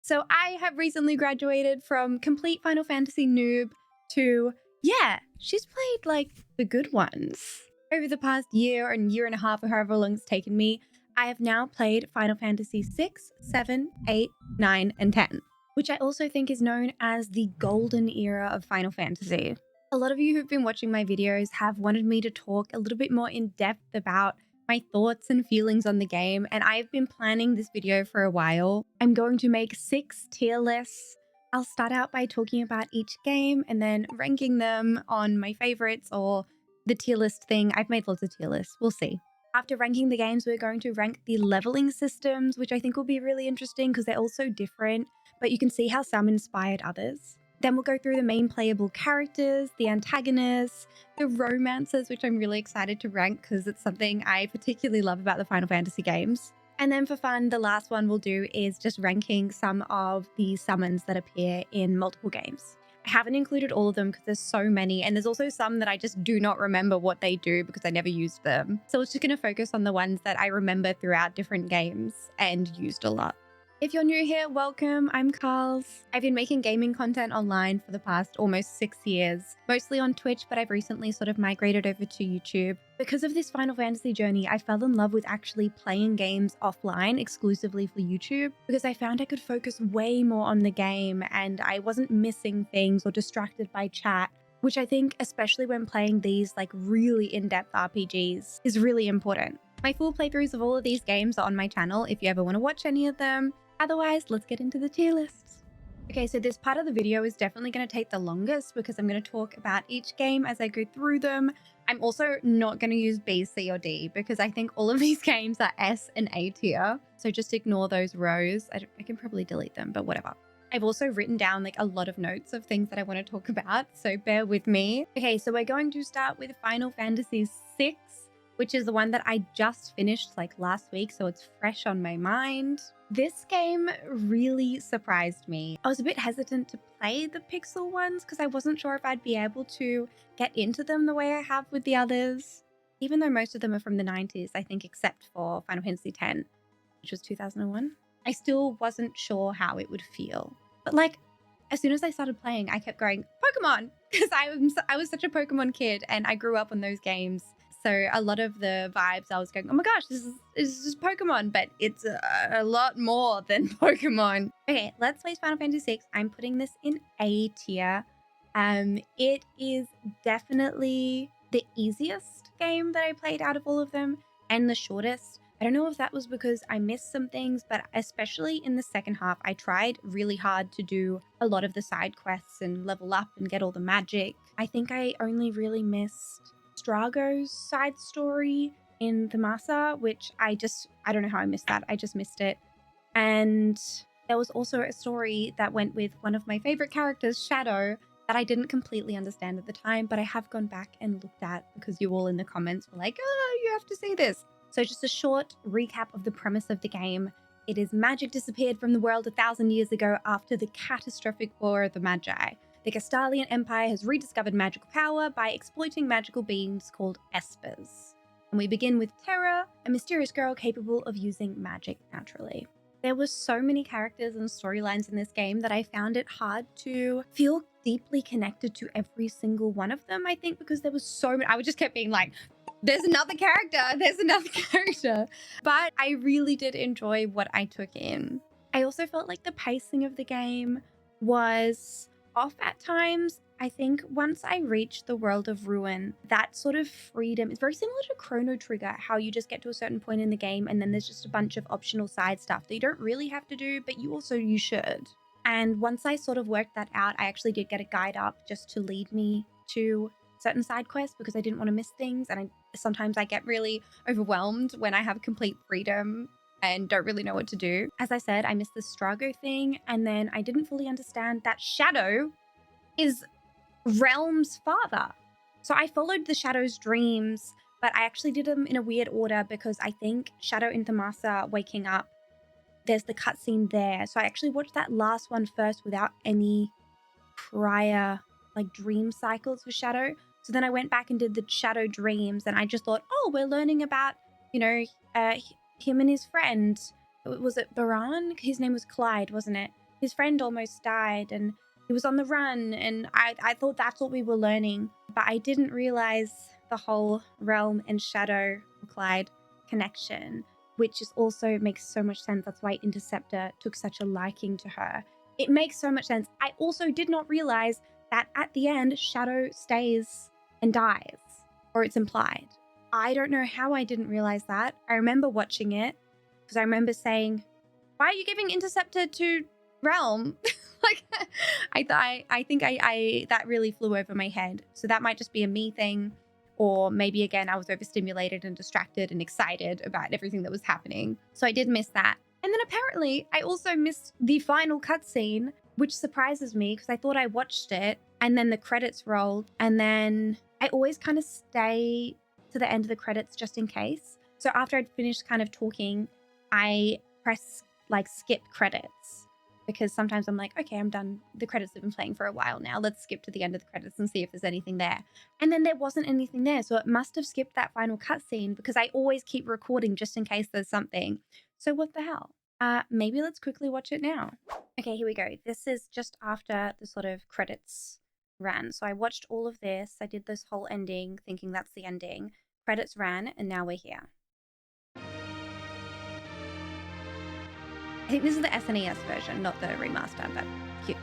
So I have recently graduated from complete Final Fantasy noob to, yeah, she's played like the good ones. Over the past year and year and a half or however long it's taken me, I have now played Final Fantasy VI, VII, VIII, IX, and X, which I also think is known as the golden era of Final Fantasy. A lot of you who've been watching my videos have wanted me to talk a little bit more in depth about my thoughts and feelings on the game, and I've been planning this video for a while. I'm going to make 6 tier lists. I'll start out by talking about each game and then ranking them on my favorites or the tier list thing. I've made lots of tier lists. We'll see. After ranking the games, we're going to rank the leveling systems, which I think will be really interesting because they're all so different, but you can see how some inspired others. Then we'll go through the main playable characters, the antagonists, the romances, which I'm really excited to rank because it's something I particularly love about the Final Fantasy games. And then for fun, the last one we'll do is just ranking some of the summons that appear in multiple games. I haven't included all of them because there's so many, and there's also some that I just do not remember what they do because I never used them. So it's just going to focus on the ones that I remember throughout different games and used a lot. If you're new here, welcome. I'm Kahls. I've been making gaming content online for the past almost 6 years, mostly on Twitch, but I've recently sort of migrated over to YouTube. Because of this Final Fantasy journey, I fell in love with actually playing games offline exclusively for YouTube because I found I could focus way more on the game and I wasn't missing things or distracted by chat, which I think, especially when playing these like really in-depth RPGs, is really important. My full playthroughs of all of these games are on my channel if you ever want to watch any of them. Otherwise, let's get into the tier lists. Okay, so this part of the video is definitely going to take the longest because I'm going to talk about each game as I go through them. I'm also not going to use B, C, or D because I think all of these games are S and A tier. So just ignore those rows. I can probably delete them, but whatever. I've also written down like a lot of notes of things that I want to talk about, so bear with me. Okay, so we're going to start with Final Fantasy VI, which is the one that I just finished like last week, so it's fresh on my mind. This game really surprised me. I was a bit hesitant to play the pixel ones because I wasn't sure if I'd be able to get into them the way I have with the others. Even though most of them are from the 90s, I think, except for Final Fantasy X, which was 2001. I still wasn't sure how it would feel. But like, as soon as I started playing, I kept going, Pokemon! Because I was such a Pokemon kid and I grew up on those games. So a lot of the vibes I was going, oh my gosh, this is just Pokemon, but it's a lot more than Pokemon. Okay, let's play Final Fantasy VI. I'm putting this in A tier. It is definitely the easiest game that I played out of all of them and the shortest. I don't know if that was because I missed some things, but especially in the second half, I tried really hard to do a lot of the side quests and level up and get all the magic. I think I only really missed Strago's side story in the Masa, which I don't know how I missed that. I just missed it. And there was also a story that went with one of my favorite characters, Shadow, that I didn't completely understand at the time, but I have gone back and looked at because you all in the comments were like, oh, you have to see this. So just a short recap of the premise of the game. It is magic disappeared from the world 1,000 years ago after the catastrophic War of the Magi. The Castalian Empire has rediscovered magical power by exploiting magical beings called espers. And we begin with Terra, a mysterious girl capable of using magic naturally. There were so many characters and storylines in this game that I found it hard to feel deeply connected to every single one of them, I think, because there was so many. I just kept being like, there's another character, there's another character. But I really did enjoy what I took in. I also felt like the pacing of the game was off at times. I think once I reached the world of Ruin, that sort of freedom is very similar to Chrono Trigger, how you just get to a certain point in the game and then there's just a bunch of optional side stuff that you don't really have to do, but you should. And once I sort of worked that out, I actually did get a guide up just to lead me to certain side quests because I didn't want to miss things. And sometimes I get really overwhelmed when I have complete freedom and don't really know what to do. As I said, I missed the Strago thing, and then I didn't fully understand that Shadow is Realm's father. So I followed the Shadow's dreams, but I actually did them in a weird order because I think Shadow in Thamasa waking up, there's the cutscene there. So I actually watched that last one first without any prior like dream cycles for Shadow. So then I went back and did the Shadow dreams, and I just thought, oh, we're learning about, you know, him and his friend. Was it Baran? His name was Clyde, wasn't it? his friend almost died and he was on the run, and I thought that's what we were learning. But I didn't realize the whole realm and shadow Clyde connection, which is also makes so much sense. That's why Interceptor took such a liking to her. It makes so much sense. I also did not realize that at the end, Shadow stays and dies, or it's implied. I don't know how I didn't realize that. I remember watching it because I remember saying, why are you giving Interceptor to Realm? Like, I think that really flew over my head. So that might just be a me thing. Or maybe, again, I was overstimulated and distracted and excited about everything that was happening. So I did miss that. And then apparently, I also missed the final cutscene, which surprises me because I thought I watched it and then the credits rolled. And then I always kind of stay to the end of the credits just in case. So after I'd finished kind of talking, I press like skip credits. Because sometimes I'm like, okay, I'm done. The credits have been playing for a while now. Let's skip to the end of the credits and see if there's anything there. And then there wasn't anything there. So it must have skipped that final cutscene because I always keep recording just in case there's something. So what the hell? Maybe let's quickly watch it now. Okay, here we go. This is just after the sort of credits ran. So I watched all of this. I did this whole ending thinking that's the ending. Credits ran and now we're here. I think this is the SNES version, not the remaster, but cute.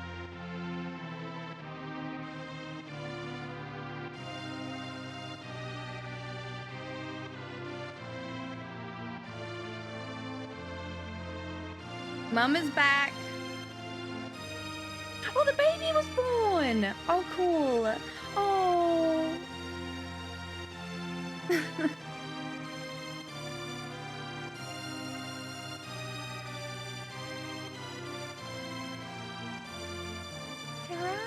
Mum is back. Oh, the baby was born. Oh, cool. Oh. Sarah?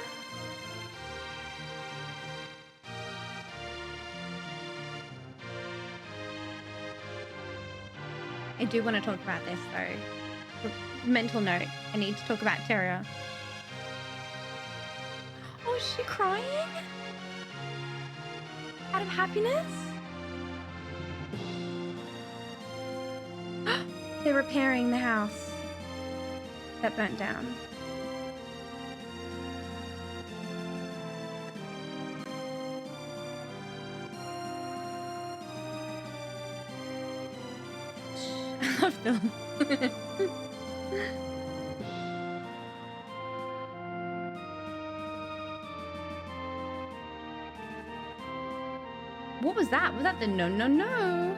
I do want to talk about this though. Mental note, I need to talk about Terra. Oh, is she crying? Out of happiness? They're repairing the house that burnt down. I love them. What was that? Was that the no, no, no?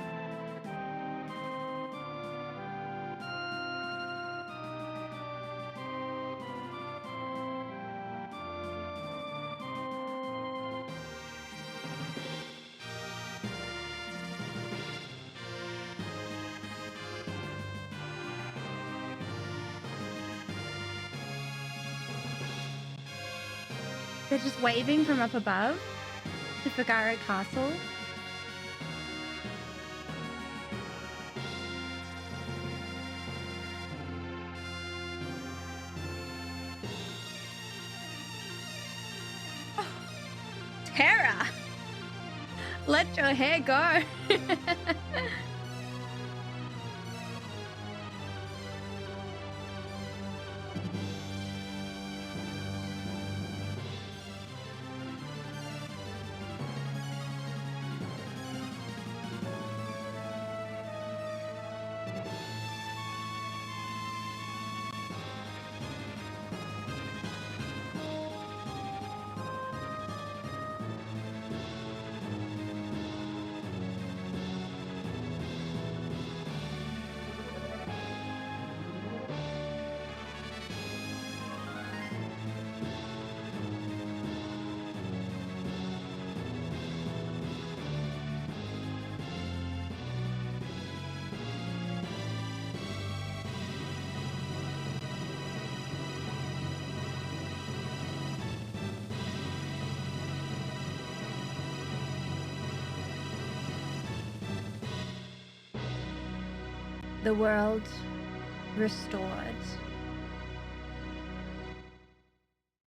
They're just waving from up above to Figaro Castle. Oh, Terra! Let your hair go. The world restored.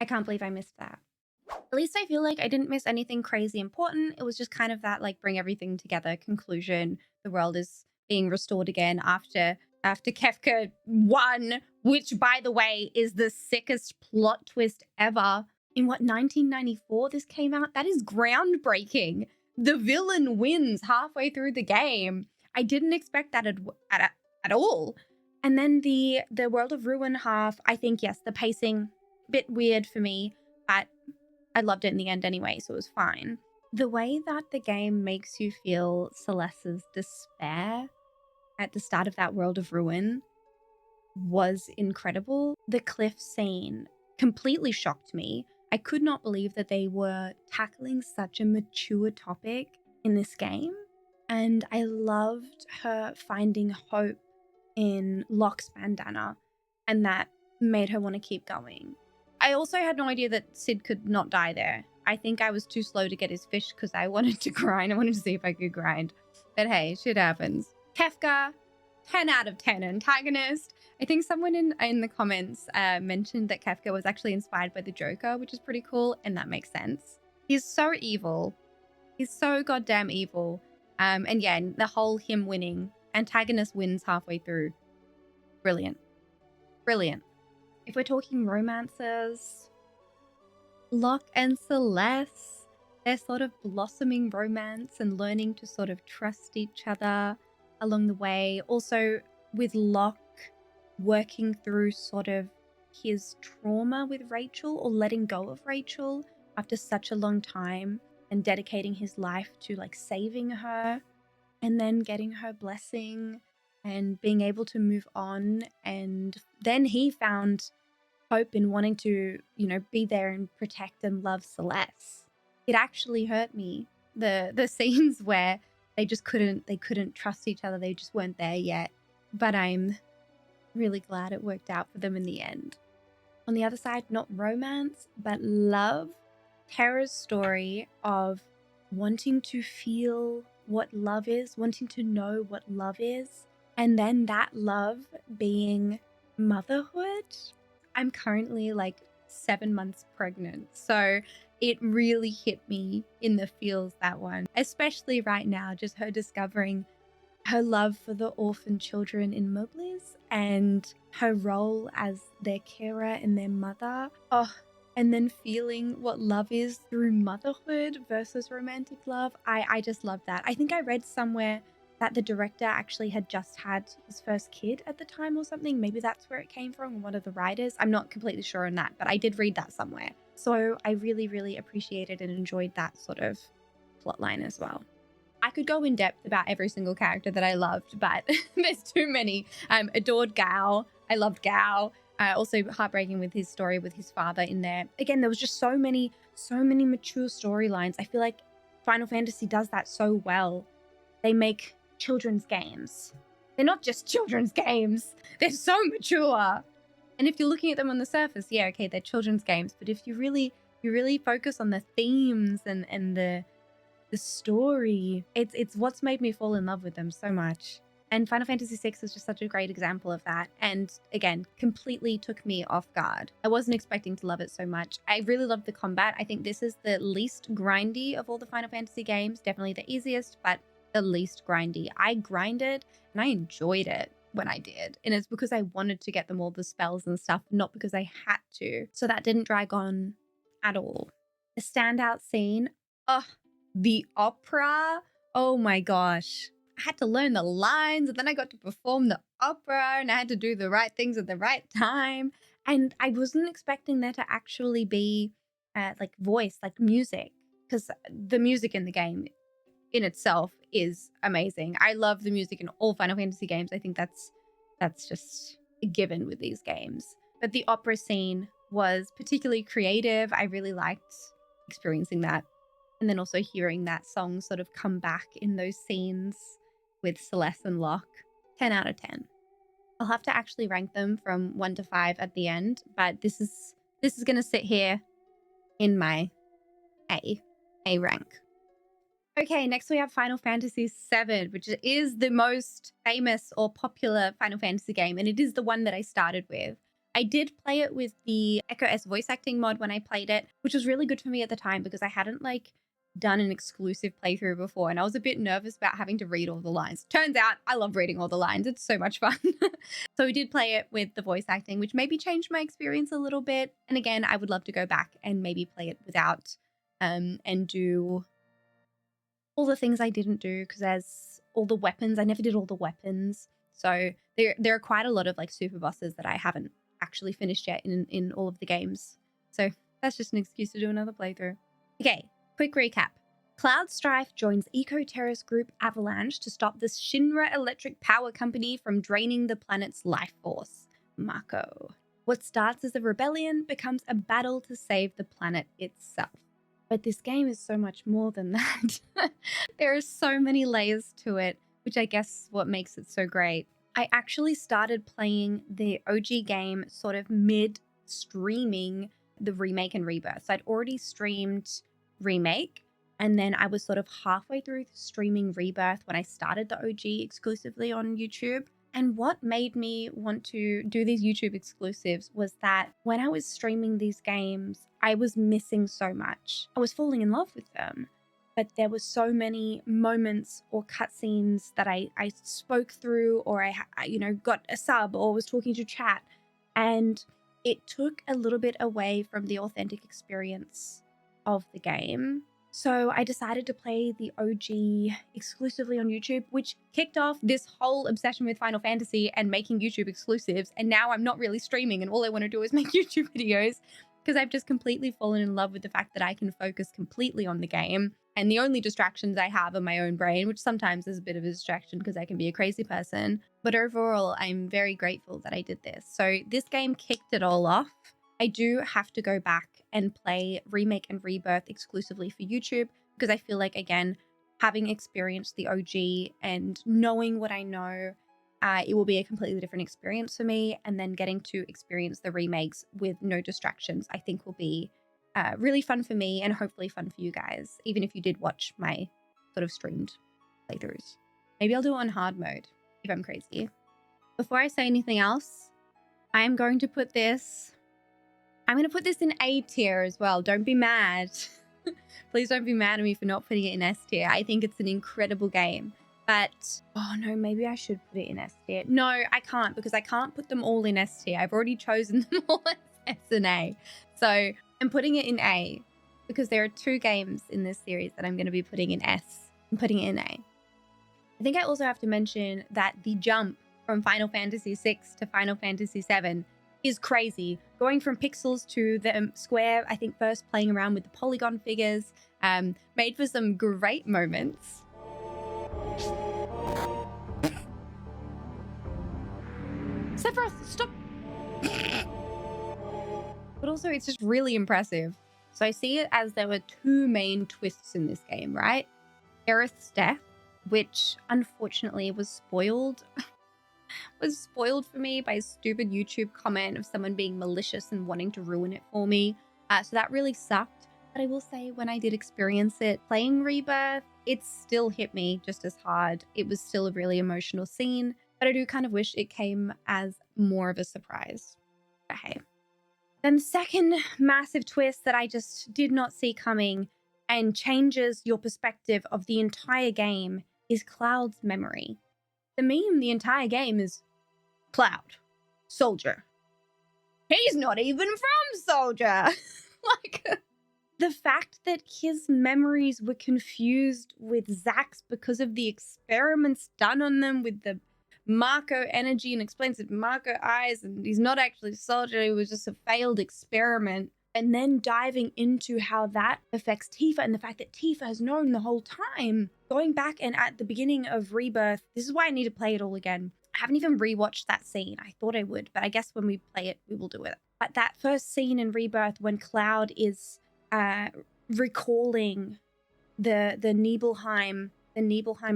I can't believe I missed that. At least I feel like I didn't miss anything crazy important. It was just kind of that like bring everything together conclusion. The world is being restored again after after Kefka won, which, by the way, is the sickest plot twist ever. In what, 1994 this came out? That is groundbreaking. The villain wins halfway through the game. I didn't expect that at all. And then the World of Ruin half, I think, yes, the pacing, bit weird for me, but I loved it in the end anyway, so it was fine. The way that the game makes you feel Celeste's despair at the start of that World of Ruin was incredible. The cliff scene completely shocked me. I could not believe that they were tackling such a mature topic in this game. And I loved her finding hope in Locke's bandana, and that made her want to keep going. I also had no idea that Sid could not die there. I think I was too slow to get his fish because I wanted to grind. I wanted to see if I could grind. But hey, shit happens. Kefka, 10 out of 10 antagonist. I think someone in the comments mentioned that Kefka was actually inspired by the Joker, which is pretty cool, and that makes sense. He's so evil. He's so goddamn evil. And yeah, the whole him winning, antagonist wins halfway through. Brilliant. Brilliant. If we're talking romances, Locke and Celeste, their sort of blossoming romance and learning to sort of trust each other along the way. Also with Locke working through sort of his trauma with Rachel, or letting go of Rachel after such a long time, and dedicating his life to like saving her and then getting her blessing and being able to move on. And then he found hope in wanting to, you know, be there and protect and love Celeste. It actually hurt me. The scenes where they couldn't trust each other. They just weren't there yet. But I'm really glad it worked out for them in the end. On the other side, not romance, but love. Tara's story of wanting to feel what love is, wanting to know what love is, and then that love being motherhood. I'm currently like 7 months pregnant, so it really hit me in the feels, that one. Especially right now, just her discovering her love for the orphan children in Moblis and her role as their carer and their mother. Oh, and then feeling what love is through motherhood versus romantic love. I just love that. I think I read somewhere that the director actually had just had his first kid at the time or something. Maybe that's where it came from, one of the writers. I'm not completely sure on that, but I did read that somewhere. So I really, really appreciated and enjoyed that sort of plotline as well. I could go in depth about every single character that I loved, but there's too many. Adored Gao. I loved Gao. Also heartbreaking with his story with his father in there. Again, there was just so many mature storylines. I feel like Final Fantasy does that so well. They make children's games. They're not just children's games. They're so mature. And if you're looking at them on the surface, yeah, okay, they're children's games. But if you really focus on the themes and the story, it's what's made me fall in love with them so much. And Final Fantasy VI is just such a great example of that. And again, completely took me off guard. I wasn't expecting to love it so much. I really loved the combat. I think this is the least grindy of all the Final Fantasy games. Definitely the easiest, but the least grindy. I grinded and I enjoyed it when I did. And it's because I wanted to get them all the spells and stuff, not because I had to. So that didn't drag on at all. The standout scene, the opera. Oh my gosh. I had to learn the lines, and then I got to perform the opera, and I had to do the right things at the right time. And I wasn't expecting there to actually be like voice, like music, because the music in the game in itself is amazing. I love the music in all Final Fantasy games. I think that's just a given with these games. But the opera scene was particularly creative. I really liked experiencing that. And then also hearing that song sort of come back in those scenes with Celeste and Locke. 10 out of 10. I'll have to actually rank them from 1 to 5 at the end, but this is going to sit here in my A rank. Okay, next we have Final Fantasy VII, which is the most famous or popular Final Fantasy game, and it is the one that I started with. I did play it with the Echo S voice acting mod when I played it, which was really good for me at the time because I hadn't like done an exclusive playthrough before, and I was a bit nervous about having to read all the lines. Turns out I love reading all the lines. It's so much fun. So we did play it with the voice acting, which maybe changed my experience a little bit. And again, I would love to go back and maybe play it without and do all the things I didn't do, because there's all the weapons. I never did all the weapons. So there are quite a lot of like super bosses that I haven't actually finished yet in all of the games. So that's just an excuse to do another playthrough. Okay, quick recap. Cloud Strife joins eco-terrorist group Avalanche to stop the Shinra Electric Power Company from draining the planet's life force. Mako. What starts as a rebellion becomes a battle to save the planet itself. But this game is so much more than that. There are so many layers to it, which I guess is what makes it so great. I actually started playing the OG game sort of mid-streaming the remake and rebirth. So I'd already streamed remake, and then I was sort of halfway through streaming rebirth when I started the OG exclusively on YouTube. And what made me want to do these YouTube exclusives was that when I was streaming these games, I was missing so much. I was falling in love with them, but there were so many moments or cutscenes that I spoke through, or I got a sub or was talking to chat, and it took a little bit away from the authentic experience of the game. So I decided to play the OG exclusively on YouTube, which kicked off this whole obsession with Final Fantasy and making YouTube exclusives. And now I'm not really streaming, and all I want to do is make YouTube videos, because I've just completely fallen in love with the fact that I can focus completely on the game. And the only distractions I have are my own brain, which sometimes is a bit of a distraction because I can be a crazy person. But overall, I'm very grateful that I did this. So this game kicked it all off. I do have to go back and play Remake and Rebirth exclusively for YouTube, because I feel like, again, having experienced the OG and knowing what I know, it will be a completely different experience for me. And then getting to experience the remakes with no distractions, I think will be really fun for me, and hopefully fun for you guys, even if you did watch my sort of streamed playthroughs. Maybe I'll do it on hard mode if I'm crazy. Before I say anything else, I am going to put this... I'm going to put this in A tier as well. Don't be mad. Please don't be mad at me for not putting it in S tier. I think it's an incredible game. But, oh no, maybe I should put it in S tier. No, I can't, because I can't put them all in S tier. I've already chosen them all as S and A. So I'm putting it in A, because there are 2 games in this series that I'm going to be putting in S. I'm putting it in A. I think I also have to mention that the jump from Final Fantasy VI to Final Fantasy VII is crazy. Going from pixels to the square, I think first playing around with the polygon figures, made for some great moments. Sephiroth, stop! But also, it's just really impressive. So I see it as there were 2 main twists in this game, right? Aerith's death, which unfortunately was spoiled for me by a stupid YouTube comment of someone being malicious and wanting to ruin it for me. So that really sucked. But I will say, when I did experience it playing Rebirth, it still hit me just as hard. It was still a really emotional scene, but I do kind of wish it came as more of a surprise. Okay. Then the second massive twist that I just did not see coming and changes your perspective of the entire game is Cloud's memory. The meme the entire game is Cloud, Soldier. He's not even from Soldier. Like, the fact that his memories were confused with Zack's because of the experiments done on them with the Mako energy, and explains that Mako eyes, and he's not actually Soldier, it was just a failed experiment. And then diving into how that affects Tifa, and the fact that Tifa has known the whole time. Going back and at the beginning of Rebirth, this is why I need to play it all again. I haven't even rewatched that scene. I thought I would, but I guess when we play it, we will do it. But that first scene in Rebirth when Cloud is recalling the Nibelheim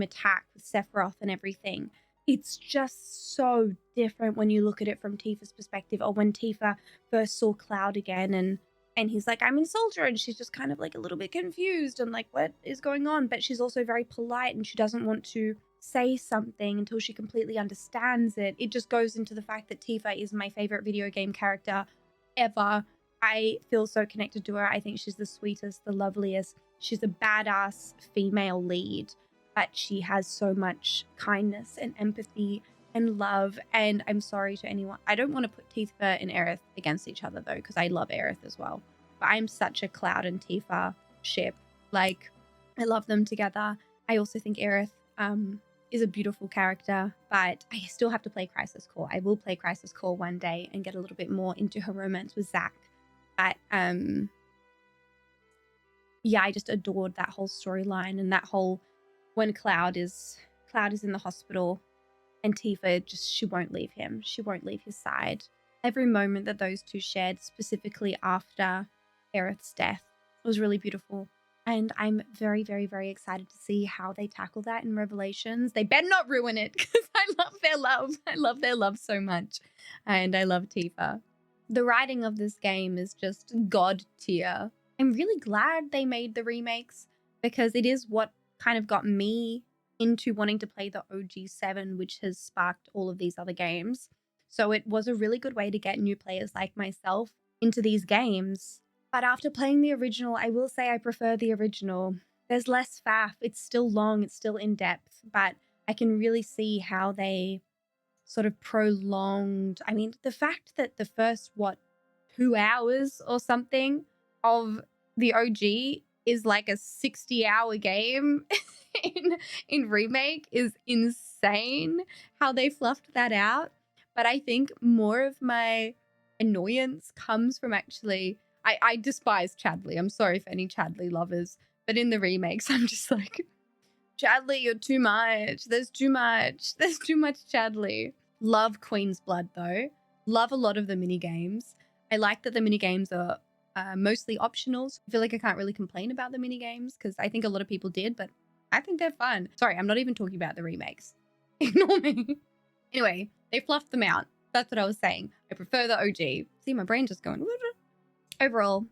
attack with Sephiroth and everything. It's just so different when you look at it from Tifa's perspective, or when Tifa first saw Cloud again and he's like, I'm in Soldier, and she's just kind of like a little bit confused and like, what is going on? But she's also very polite, and she doesn't want to say something until she completely understands it. It just goes into the fact that Tifa is my favorite video game character ever. I feel so connected to her. I think she's the sweetest, the loveliest. She's a badass female lead, but she has so much kindness and empathy and love. And I'm sorry to anyone. I don't want to put Tifa and Aerith against each other though, because I love Aerith as well. But I'm such a Cloud and Tifa ship. Like, I love them together. I also think Aerith is a beautiful character, but I still have to play Crisis Core. I will play Crisis Core one day and get a little bit more into her romance with Zack. But yeah, I just adored that whole storyline and that whole when Cloud is in the hospital and Tifa she won't leave him. She won't leave his side. Every moment that those two shared, specifically after Aerith's death, was really beautiful. And I'm very, very, very excited to see how they tackle that in Revelations. They better not ruin it because I love their love. I love their love so much. And I love Tifa. The writing of this game is just god tier. I'm really glad they made the remakes because it is what kind of got me into wanting to play the OG 7, which has sparked all of these other games. So it was a really good way to get new players like myself into these games. But after playing the original, I will say I prefer the original. There's less faff. It's still long. It's still in depth. But I can really see how they sort of prolonged. I mean, the fact that the first, 2 hours or something of the OG is like a 60-hour game in remake is insane how they fluffed that out. But I think more of my annoyance comes from actually... I despise Chadley. I'm sorry for any Chadley lovers. But in the remakes, I'm just like, Chadley, you're too much. There's too much. There's too much Chadley. Love Queen's Blood, though. Love a lot of the mini-games. I like that the mini-games are mostly optional. So I feel like I can't really complain about the mini-games because I think a lot of people did, but I think they're fun. Sorry, I'm not even talking about the remakes. Ignore me. Anyway, they fluffed them out. That's what I was saying. I prefer the OG. See, my brain just going... Overall,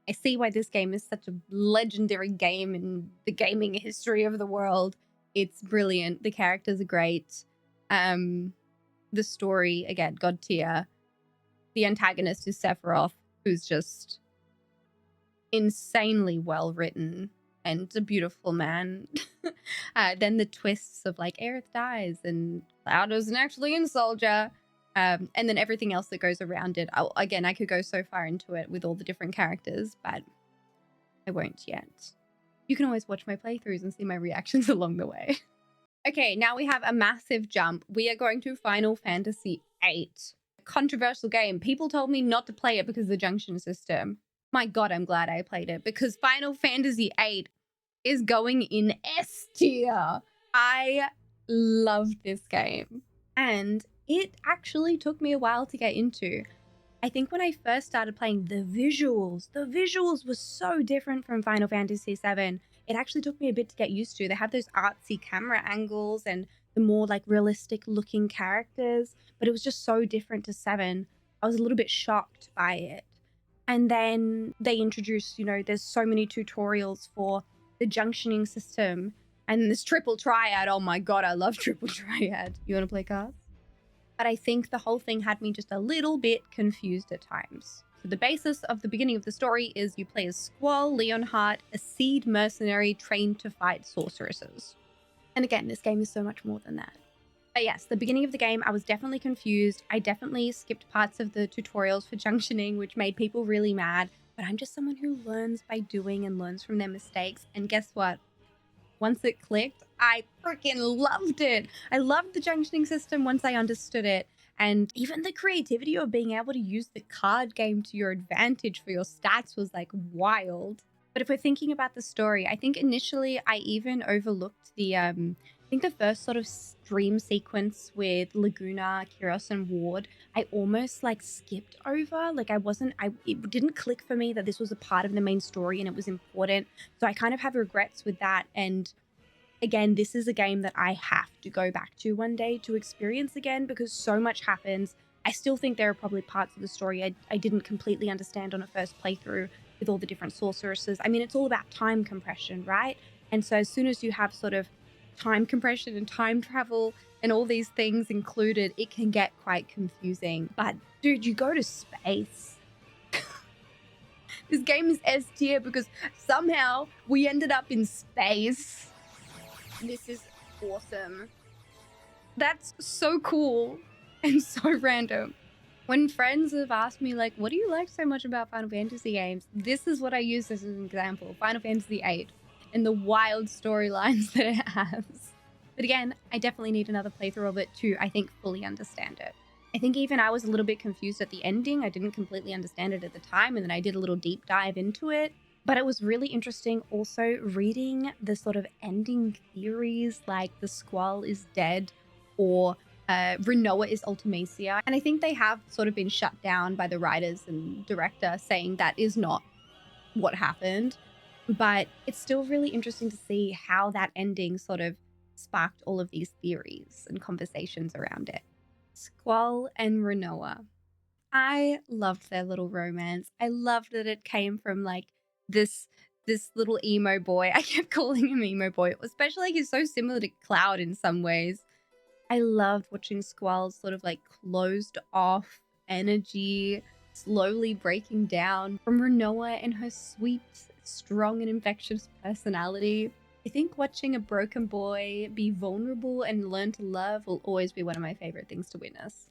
I see why this game is such a legendary game in the gaming history of the world. It's brilliant. The characters are great. The story, again, god tier. The antagonist is Sephiroth, who's just insanely well written and a beautiful man. Then the twists of like Aerith dies and Cloud isn't actually in Soldier. And then everything else that goes around it. Again, I could go so far into it with all the different characters, but I won't yet. You can always watch my playthroughs and see my reactions along the way. Okay, now we have a massive jump. We are going to Final Fantasy VIII. Controversial game. People told me not to play it because of the junction system. My God, I'm glad I played it because Final Fantasy VIII is going in S tier. I love this game. And it actually took me a while to get into. I think when I first started playing, the visuals were so different from Final Fantasy VII. It actually took me a bit to get used to. They have those artsy camera angles and the more like realistic looking characters, but it was just so different to 7. I was a little bit shocked by it. And then they introduced, there's so many tutorials for the junctioning system and this triple triad. Oh my God, I love triple triad. You want to play Kahls? But I think the whole thing had me just a little bit confused at times. So the basis of the beginning of the story is you play as Squall Leonhardt, a seed mercenary trained to fight sorceresses. And again, this game is so much more than that. But yes, the beginning of the game, I was definitely confused. I definitely skipped parts of the tutorials for junctioning, which made people really mad. But I'm just someone who learns by doing and learns from their mistakes. And guess what? Once it clicked, I freaking loved it. I loved the junctioning system once I understood it. And even the creativity of being able to use the card game to your advantage for your stats was like wild. But if we're thinking about the story, I think initially I even overlooked the first sort of dream sequence with Laguna, Kyros, and Ward. I almost like skipped over. Like it didn't click for me that this was a part of the main story and it was important. So I kind of have regrets with that. And again, this is a game that I have to go back to one day to experience again because so much happens. I still think there are probably parts of the story I didn't completely understand on a first playthrough with all the different sorceresses. I mean, it's all about time compression, right? And so as soon as you have sort of time compression and time travel and all these things included, it can get quite confusing. But dude, you go to space. This game is S tier because somehow we ended up in space. This is awesome. That's so cool and so random. When friends have asked me, like, what do you like so much about Final Fantasy games? This is what I use as an example. Final Fantasy VIII and the wild storylines that it has. But again, I definitely need another playthrough of it to, I think, fully understand it. I think even I was a little bit confused at the ending. I didn't completely understand it at the time, and then I did a little deep dive into it. But it was really interesting also reading the sort of ending theories, like the Squall is dead or Renoa is Ultimacia. And I think they have sort of been shut down by the writers and director saying that is not what happened. But it's still really interesting to see how that ending sort of sparked all of these theories and conversations around it. Squall and Renoa. I loved their little romance. I loved that it came from like this little emo boy. I kept calling him emo boy, especially like he's so similar to Cloud in some ways. I loved watching Squall's sort of like closed off energy slowly breaking down from Renoa and her sweet, strong and infectious personality. I think watching a broken boy be vulnerable and learn to love will always be one of my favorite things to witness.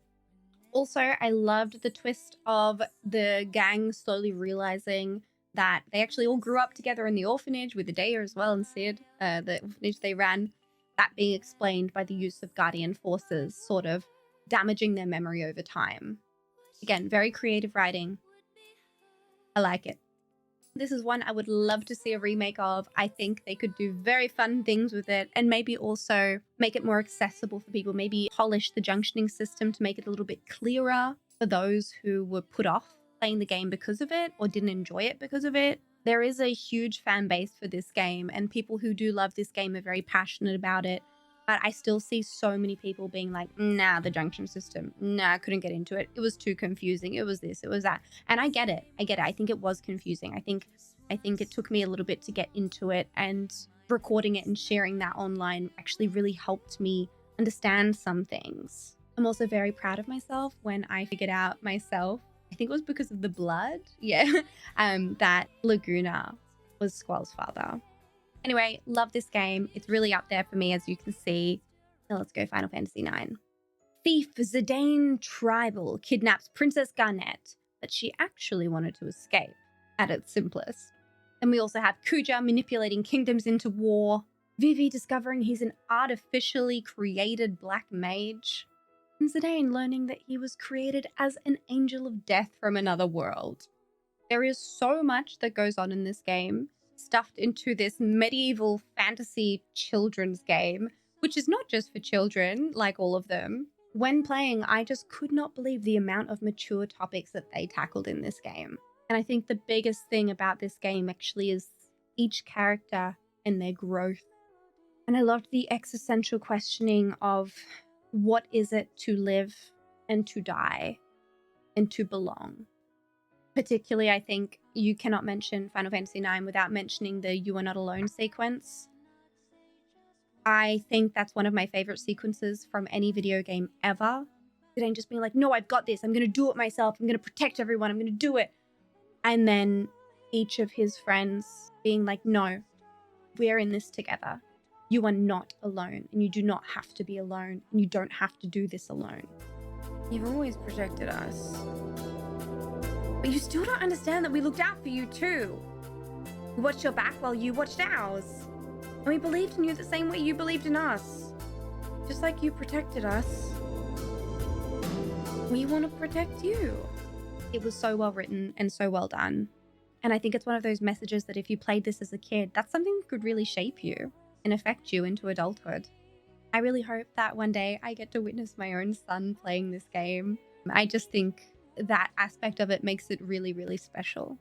Also, I loved the twist of the gang slowly realizing that they actually all grew up together in the orphanage with Adea as well and Sid, the orphanage they ran. That being explained by the use of guardian forces, sort of damaging their memory over time. Again, very creative writing. I like it. This is one I would love to see a remake of. I think they could do very fun things with it and maybe also make it more accessible for people. Maybe polish the junctioning system to make it a little bit clearer for those who were put off playing the game because of it or didn't enjoy it because of it. There is a huge fan base for this game and people who do love this game are very passionate about it. But I still see so many people being like, nah, the junction system, nah, I couldn't get into it. It was too confusing. It was this, it was that. And I get it. I think it was confusing. I think it took me a little bit to get into it, and recording it and sharing that online actually really helped me understand some things. I'm also very proud of myself when I figured out myself, I think it was because of the blood, that Laguna was Squall's father. Anyway, love this game. It's really up there for me, as you can see. Now let's go Final Fantasy IX. Thief Zidane Tribal kidnaps Princess Garnet, but she actually wanted to escape, at its simplest. And we also have Kuja manipulating kingdoms into war, Vivi discovering he's an artificially created black mage, and Zidane learning that he was created as an angel of death from another world. There is so much that goes on in this game, stuffed into this medieval fantasy children's game, which is not just for children, like all of them. When playing, I just could not believe the amount of mature topics that they tackled in this game. And I think the biggest thing about this game actually is each character and their growth. And I loved the existential questioning of what is it to live and to die and to belong. Particularly, I think you cannot mention Final Fantasy IX without mentioning the You Are Not Alone sequence. I think that's one of my favorite sequences from any video game ever. Zidane just being like, no, I've got this. I'm going to do it myself. I'm going to protect everyone. I'm going to do it. And then each of his friends being like, no, we're in this together. You are not alone, and you do not have to be alone, and you don't have to do this alone. You've always protected us. But you still don't understand that we looked out for you too. We watched your back while you watched ours. And we believed in you the same way you believed in us. Just like you protected us, we want to protect you. It was so well written and so well done. And I think it's one of those messages that if you played this as a kid, that's something that could really shape you and affect you into adulthood. I really hope that one day I get to witness my own son playing this game. I just think that aspect of it makes it really, really special.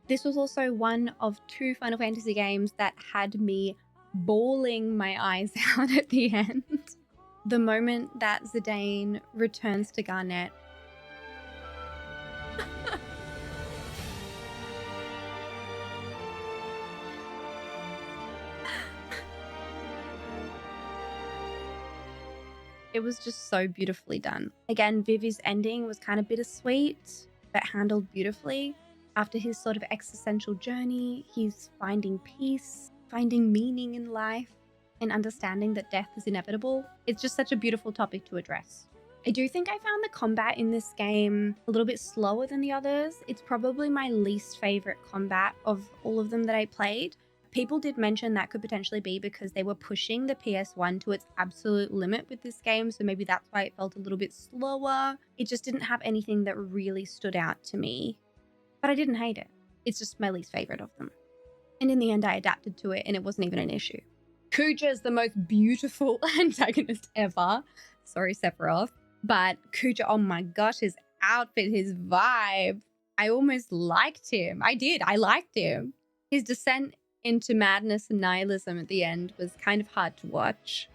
This was also one of 2 Final Fantasy games that had me bawling my eyes out at the end. The moment that Zidane returns to Garnet. It was just so beautifully done. Again, Vivi's ending was kind of bittersweet, but handled beautifully. After his sort of existential journey, he's finding peace, finding meaning in life, and understanding that death is inevitable. It's just such a beautiful topic to address. I do think I found the combat in this game a little bit slower than the others. It's probably my least favorite combat of all of them that I played. People did mention that could potentially be because they were pushing the PS1 to its absolute limit with this game, so maybe that's why it felt a little bit slower. It just didn't have anything that really stood out to me. But I didn't hate it. It's just my least favorite of them. And in the end, I adapted to it and it wasn't even an issue. Kuja is the most beautiful antagonist ever. Sorry, Sephiroth. But Kuja, oh my gosh, his outfit, his vibe. I almost liked him. I liked him. His descent into madness and nihilism at the end was kind of hard to watch.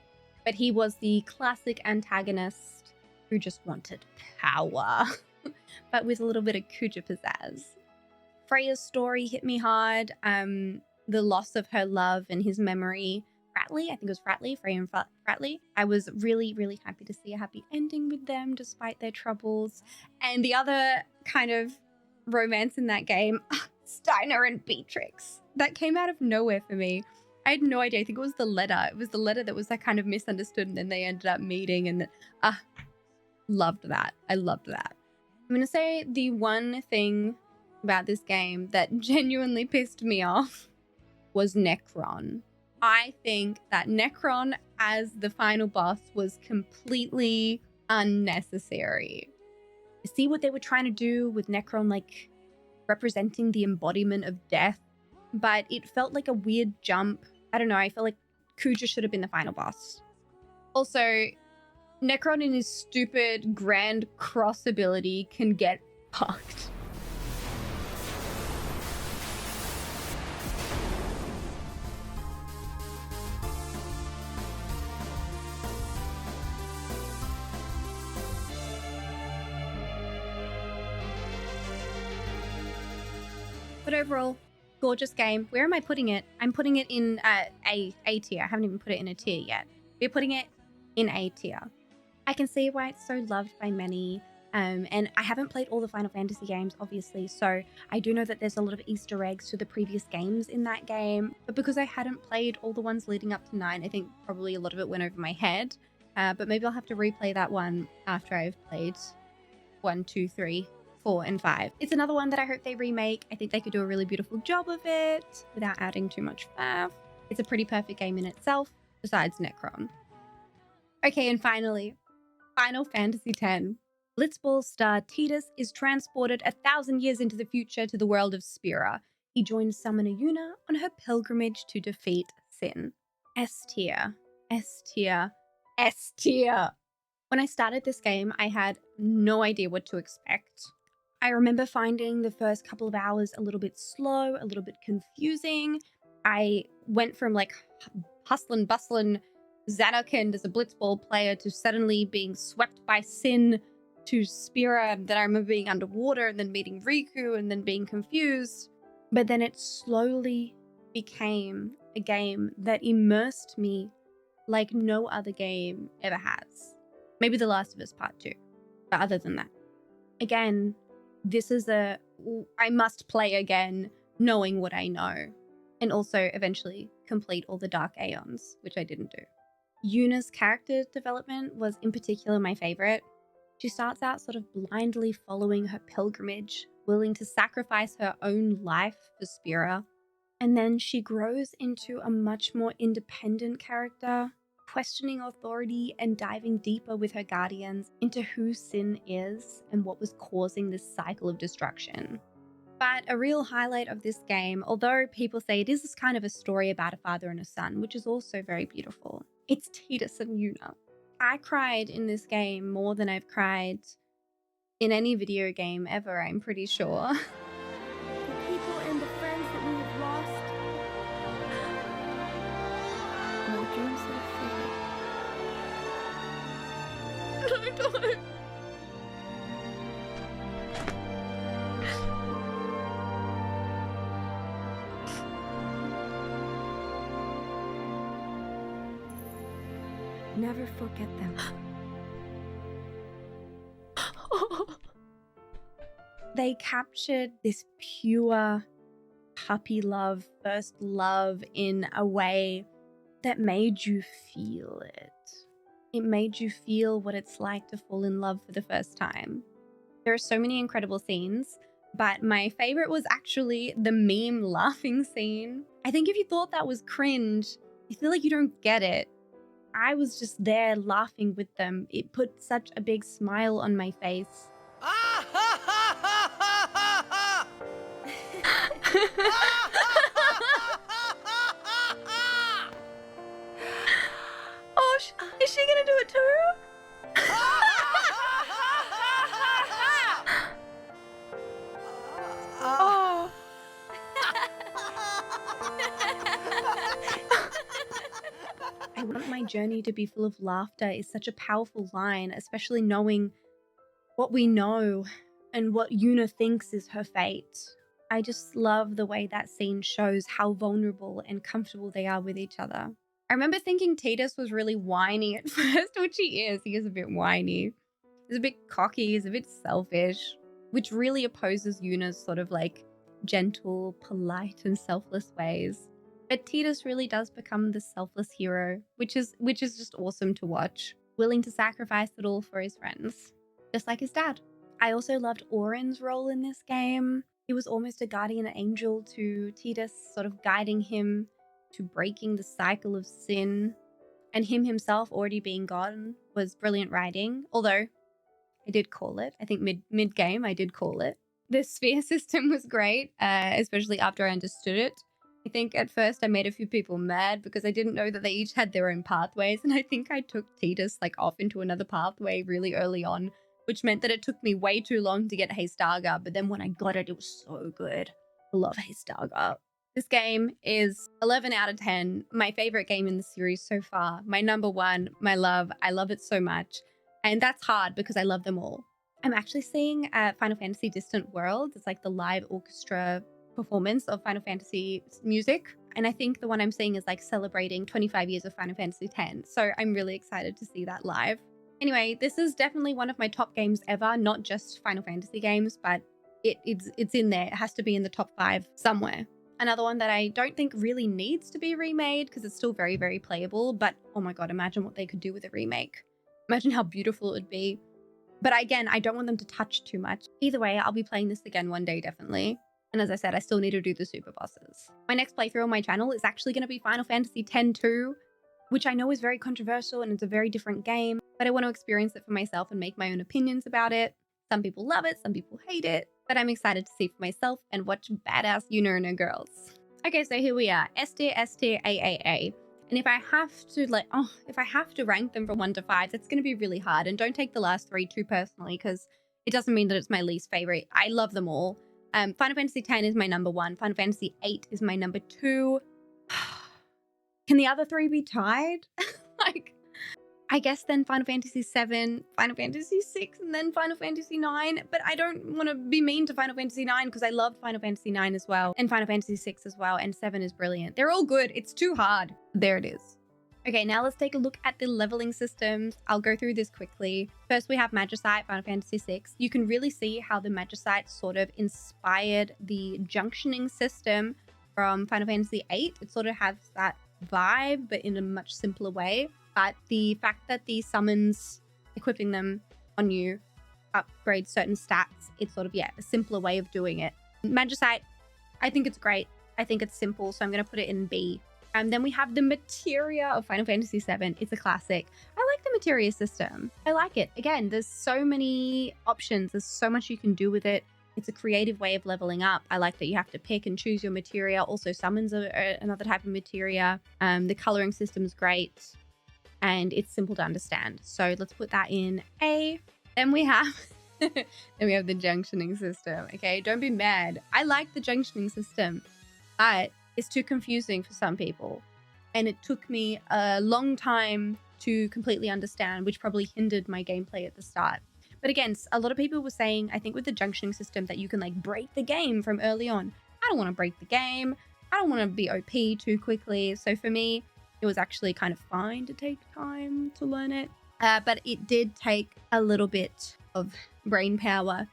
But he was the classic antagonist who just wanted power. But with a little bit of Kuja pizzazz. Freya's story hit me hard. The loss of her love and his memory. Fratley, I think it was Fratley, Freya and Fratley. I was really, really happy to see a happy ending with them despite their troubles. And the other kind of romance in that game, Steiner and Beatrix. That came out of nowhere for me. I had no idea. I think it was the letter. It was the letter that was like kind of misunderstood and then they ended up meeting and loved that. I loved that. I'm going to say the one thing about this game that genuinely pissed me off was Necron. I think that Necron as the final boss was completely unnecessary. I see what they were trying to do with Necron, like representing the embodiment of death, but it felt like a weird jump. I don't know, I felt like Kuja should have been the final boss. Also, Necron in his stupid Grand Cross ability can get fucked. But overall, gorgeous game. Where am I putting it? I'm putting it in A tier. I haven't even put it in a tier yet. We're putting it in A tier. I can see why it's so loved by many. And I haven't played all the Final Fantasy games, obviously, so I do know that there's a lot of Easter eggs to the previous games in that game. But because I hadn't played all the ones leading up to 9, I think probably a lot of it went over my head. But maybe I'll have to replay that one after I've played 1, 2, 3, 4, and 5. It's another one that I hope they remake. I think they could do a really beautiful job of it without adding too much faff. It's a pretty perfect game in itself, besides Necron. Okay, and finally, Final Fantasy X. Blitzball star Tidus is transported 1,000 years into the future to the world of Spira. He joins Summoner Yuna on her pilgrimage to defeat Sin. S tier. S tier. S tier. When I started this game, I had no idea what to expect. I remember finding the first couple of hours a little bit slow, a little bit confusing. I went from like hustling, bustling Xanarkand as a Blitzball player to suddenly being swept by Sin to Spira. Then I remember being underwater and then meeting Riku and then being confused. But then it slowly became a game that immersed me like no other game ever has. Maybe The Last of Us Part 2. But other than that, again, this is I must play again knowing what I know. And also eventually complete all the Dark Aeons, which I didn't do. Yuna's character development was in particular my favorite. She starts out sort of blindly following her pilgrimage, willing to sacrifice her own life for Spira. And then she grows into a much more independent character, questioning authority and diving deeper with her guardians into who Sin is and what was causing this cycle of destruction. But a real highlight of this game, although people say it is kind of a story about a father and a son, which is also very beautiful, it's Tidus and Yuna. I cried in this game more than I've cried in any video game ever, I'm pretty sure. The people and the friends that we have lost. No dreams that have faded. No. Never forget them. they captured this pure puppy love, first love in a way that made you feel it. It made you feel what it's like to fall in love for the first time. There are so many incredible scenes, but my favorite was actually the meme laughing scene. I think if you thought that was cringe, I feel like you don't get it. I was just there laughing with them. It put such a big smile on my face. Oh, is she gonna do it too? Oh. I want my journey to be full of laughter is such a powerful line, especially knowing what we know and what Yuna thinks is her fate. I just love the way that scene shows how vulnerable and comfortable they are with each other. I remember thinking Tidus was really whiny at first, which he is. He is a bit whiny. He's a bit cocky, he's a bit selfish, which really opposes Yuna's sort of like gentle, polite, and selfless ways. But Tidus really does become the selfless hero, which is just awesome to watch, willing to sacrifice it all for his friends, just like his dad. I also loved Auron's role in this game. He was almost a guardian angel to Tidus, sort of guiding him to breaking the cycle of sin. And him himself already being gone was brilliant writing, although I did call it. I think mid-game I did call it. The sphere system was great, especially after I understood it. I think at first I made a few people mad because I didn't know that they each had their own pathways, and I think I took Tidus like off into another pathway really early on, which meant that it took me way too long to get Haystaga, but then when I got it, it was so good. I love Haystaga. This game is 11 out of 10, my favorite game in the series so far. My number one, my love. I love it so much. And that's hard because I love them all. I'm actually seeing Final Fantasy Distant Worlds. It's like the live orchestra performance of Final Fantasy music. And I think the one I'm seeing is like celebrating 25 years of Final Fantasy X. So I'm really excited to see that live. Anyway, this is definitely one of my top games ever, not just Final Fantasy games, but it's in there. It has to be in the top 5 somewhere. Another one that I don't think really needs to be remade because it's still very, very playable. But oh my God, imagine what they could do with a remake. Imagine how beautiful it would be. But again, I don't want them to touch too much. Either way, I'll be playing this again one day, definitely. And as I said, I still need to do the super bosses. My next playthrough on my channel is actually going to be Final Fantasy X-2, which I know is very controversial and it's a very different game, but I want to experience it for myself and make my own opinions about it. Some people love it, some people hate it, but I'm excited to see for myself and watch badass Yuna and her girls. Okay, so here we are, S tier, S tier, AAA. And if I have to rank them from 1 to 5, that's going to be really hard. And don't take the last 3 too personally, because it doesn't mean that it's my least favorite. I love them all. Final Fantasy X is my number 1. Final Fantasy VIII is my number 2. Can the other 3 be tied? Like, I guess then Final Fantasy VII, Final Fantasy VI, and then Final Fantasy IX. But I don't want to be mean to Final Fantasy IX because I loved Final Fantasy IX as well, and Final Fantasy VI as well, and 7 is brilliant. They're all good. It's too hard. There it is. Okay, now let's take a look at the leveling systems. I'll go through this quickly. First, we have Magicite, Final Fantasy VI. You can really see how the Magicite sort of inspired the junctioning system from Final Fantasy VIII. It sort of has that vibe, but in a much simpler way. But the fact that the summons, equipping them on you, upgrade certain stats, it's sort of, yeah, a simpler way of doing it. Magicite, I think it's great. I think it's simple, so I'm going to put it in B. And then we have the Materia of Final Fantasy VII. It's a classic. I like the Materia system. I like it. Again, there's so many options. There's so much you can do with it. It's a creative way of leveling up. I like that you have to pick and choose your materia. Also, summons are another type of materia. The coloring system's great. And it's simple to understand. So let's put that in A. Then we have the junctioning system. Okay, don't be mad. I like the junctioning system, but it's too confusing for some people. And it took me a long time to completely understand, which probably hindered my gameplay at the start. But again, a lot of people were saying, I think with the junctioning system, that you can like break the game from early on. I don't want to break the game. I don't want to be OP too quickly. So for me, it was actually kind of fine to take time to learn it. But it did take a little bit of brain power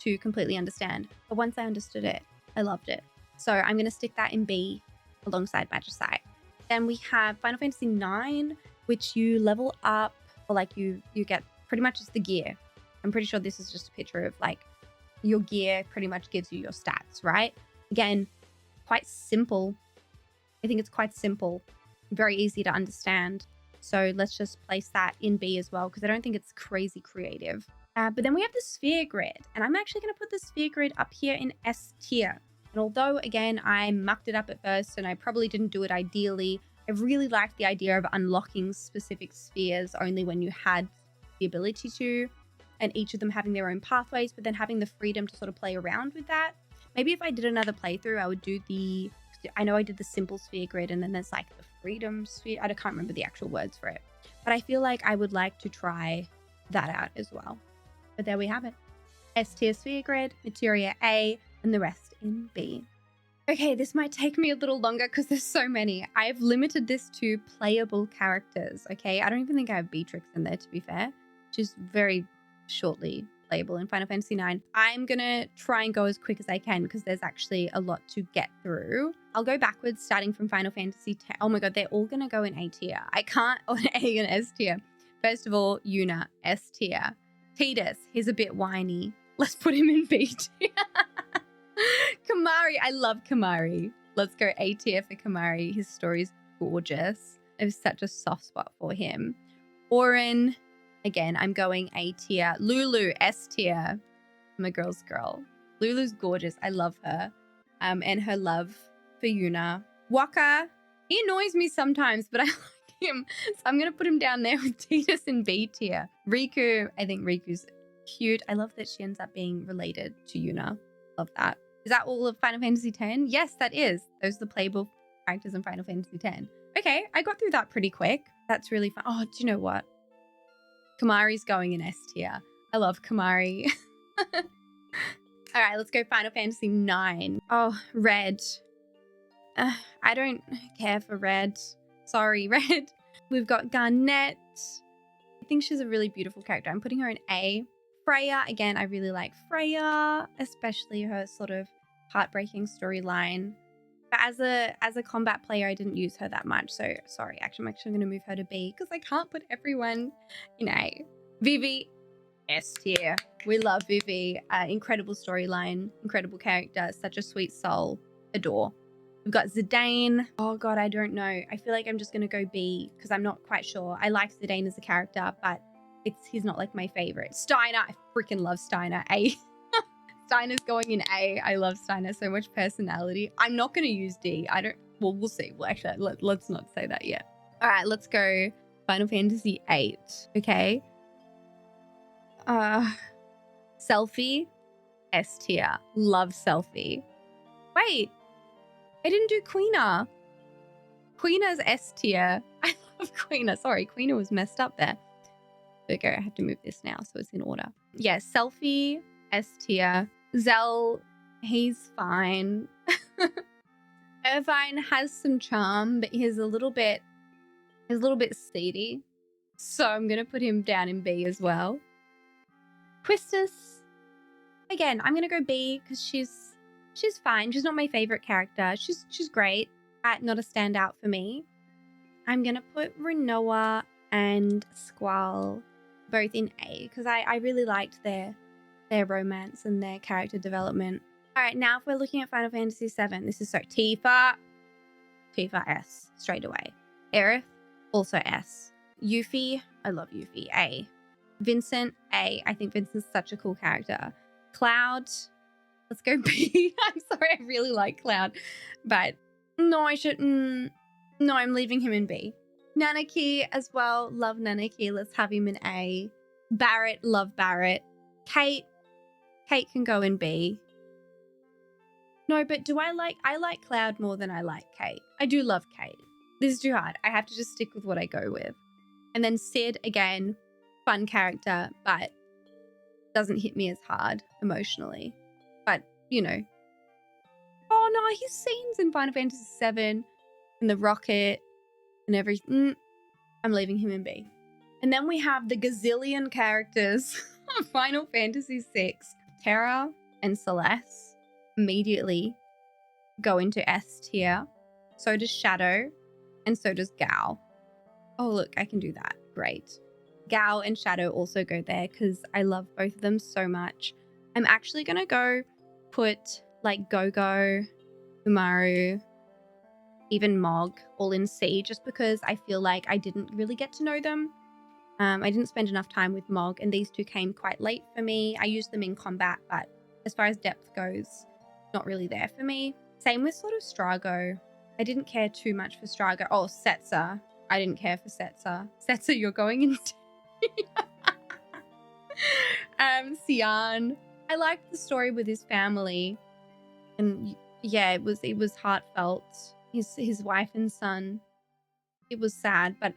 to completely understand. But once I understood it, I loved it. So I'm going to stick that in B alongside Magicite. Then we have Final Fantasy IX, which you level up, or like you get pretty much just the gear. I'm pretty sure this is just a picture of like your gear pretty much gives you your stats, right? Again, quite simple. I think it's quite simple, very easy to understand. So let's just place that in B as well, because I don't think it's crazy creative. But then we have the sphere grid, and I'm actually going to put the sphere grid up here in S tier. And although, again, I mucked it up at first and I probably didn't do it ideally, I really liked the idea of unlocking specific spheres only when you had the ability to, and each of them having their own pathways, but then having the freedom to sort of play around with that. Maybe if I did another playthrough, I would do I know I did the simple sphere grid, and then there's like the freedom sphere. I can't remember the actual words for it, but I feel like I would like to try that out as well. But there we have it. S tier sphere grid, Materia A, and the rest in B. Okay, this might take me a little longer because there's so many. I've limited this to playable characters, okay? I don't even think I have Beatrix in there, to be fair. She's very shortly playable in Final Fantasy IX. I'm gonna try and go as quick as I can because there's actually a lot to get through. I'll go backwards, starting from Final Fantasy X. Oh my god, they're all gonna go in A tier. I can't, or A and S tier. First of all, Yuna, S tier. Tidus, he's a bit whiny. Let's put him in B tier. Kimahri, I love Kimahri. Let's go A tier for Kimahri. His story's gorgeous. I have such a soft spot for him. Auron, again, I'm going A tier. Lulu, S tier. I'm a girl's girl. Lulu's gorgeous. I love her. And her love for Yuna. Wakka, he annoys me sometimes, but I like him. So I'm going to put him down there with Tidus in B tier. Riku, I think Riku's cute. I love that she ends up being related to Yuna. Love that. Is that all of Final Fantasy X? Yes, that is. Those are the playable characters in Final Fantasy X. Okay, I got through that pretty quick. That's really fun. Oh, do you know what? Kimahri's going in S tier. I love Kimahri. All right, let's go Final Fantasy IX. Oh, Red. I don't care for Red. Sorry, Red. We've got Garnet. I think she's a really beautiful character. I'm putting her in A. Freya, again, I really like Freya, especially her sort of heartbreaking storyline. But as a combat player, I didn't use her that much. So sorry, actually, I'm actually going to move her to B because I can't put everyone in A. Vivi, S tier. We love Vivi. Incredible storyline, incredible character, such a sweet soul. Adore. We've got Zidane. Oh god, I don't know. I feel like I'm just going to go B because I'm not quite sure. I like Zidane as a character, but he's not like my favorite. Steiner, I freaking love Steiner. A. Steiner's going in A. I love Steiner, so much personality. I'm not going to use D. Well, we'll see. Well, actually, let's not say that yet. All right, let's go Final Fantasy VIII. Okay. Selphie, S tier. Love Selphie. Wait, I didn't do Quina. Quina's S tier. I love Quina. Sorry, Quina was messed up there. Okay, I have to move this now so it's in order. Yeah, Selphie, S tier. Zell, he's fine. Irvine has some charm, but he's a little bit seedy. So I'm gonna put him down in B as well. Quistis, again, I'm gonna go B because she's fine. She's not my favorite character. She's great, but not a standout for me. I'm gonna put Renoa and Squall both in A because I really liked their romance and their character development. All right, now if we're looking at Final Fantasy VII, this is so Tifa S straight away. Aerith, also S. Yuffie, I love Yuffie, A. Vincent, A. I think Vincent's such a cool character. Cloud, let's go B. I'm sorry, I really like Cloud, but no, I shouldn't. No, I'm leaving him in B. Nanaki as well, love Nanaki. Let's have him in A. Barrett, love Barrett. Kate can go in B. No, but I like Cloud more than I like Kate. I do love Kate. This is too hard. I have to just stick with what I go with. And then Sid, again, fun character, but doesn't hit me as hard emotionally. But, you know. Oh no, his scenes in Final Fantasy VII and the rocket and everything. I'm leaving him in B. And then we have the gazillion characters of Final Fantasy VI. Terra and Celeste immediately go into S tier. So does Shadow, and so does Gal. Oh, look, I can do that. Great. Gal and Shadow also go there because I love both of them so much. I'm actually going to go put like Go-Go, Umaru, even Mog all in C just because I feel like I didn't really get to know them. I didn't spend enough time with Mog, and these two came quite late for me. I used them in combat, but as far as depth goes, not really there for me. Same with sort of Strago. I didn't care too much for Strago. Oh, Setzer. I didn't care for Setzer. Setzer, you're going in. Sian. I liked the story with his family, and yeah, it was heartfelt. His wife and son. It was sad, but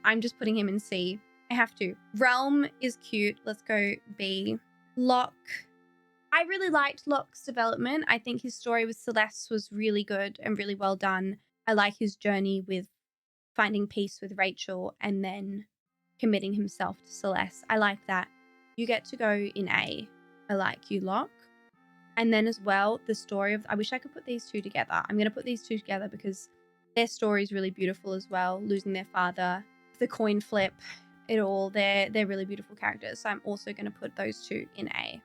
I'm just putting him in C. I have to. Realm is cute. Let's go B. Locke. I really liked Locke's development. I think his story with Celeste was really good and really well done. I like his journey with finding peace with Rachel and then committing himself to Celeste. I like that. You get to go in A. I like you, Locke. And then as well, the story of... I wish I could put these two together. I'm going to put these two together because their story is really beautiful as well. Losing their father, the coin flip, it all. They're really beautiful characters. So I'm also going to put those two in A.